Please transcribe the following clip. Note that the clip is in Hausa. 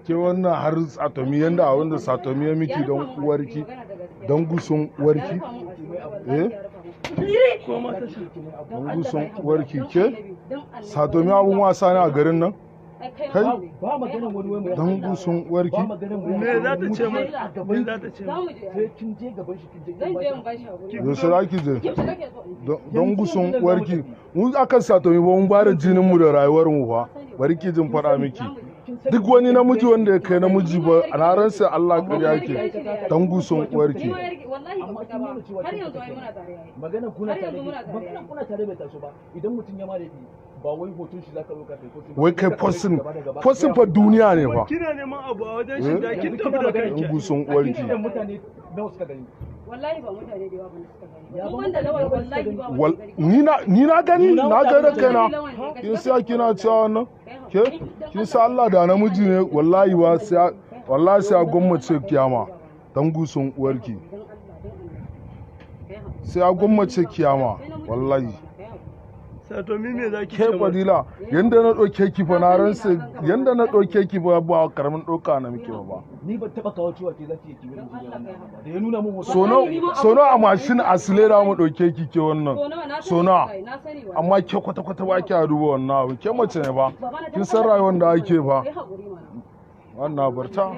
ke wannan har satomi yanda a wanda satomi ya miki don uwarki don gusun uwarki don gusun uwarki ke satomi abun wasa ne a garin nan kai don gusun uwarki me za ta ce mai me za ta ce mai kin je gaban shi kin je yaushe za ki je don gusun uwarki mu akan satomi ba mun bada jinin mu da rayuwar mu ba bari ki jin faɗa miki duk wani namiji wanda ya kai namiji ba a ranar sai Allah ƙarya yake don gusun uwarki magana kuna tare bai taso ba idan mutum ya mare ba wai hoton shi zaka zo ka kai wai kai fosin fa duniya ne fa kina neman abu a wajen shi da kin tafi da kanki don gusun uwarki mutane nawa suka gani wallahi ba mutane da yawa ba suka gani ko wanda lawal wallahi ba ni na gani da kaina kin sa kina cewa wannan ke kin sa Allah da namiji ne wallahi ba sai wallahi sai gwammace kiyama dan gusun uwarki sai gwammace kiyama wallahi satomi me zaki ke Fadila yanda na ɗauke ki fa na ransa yanda na ɗauke ki ba karamin ɗauka na muke ba ni ban taba kawo cewa ke zaki ki wurin da ya nuna mun sono a mashin asilera mu ɗauke ki ke wannan sono amma ke kwata ba ki duba wannan abu ke mace ne ba kin san rayuwar da ake ba wannan barta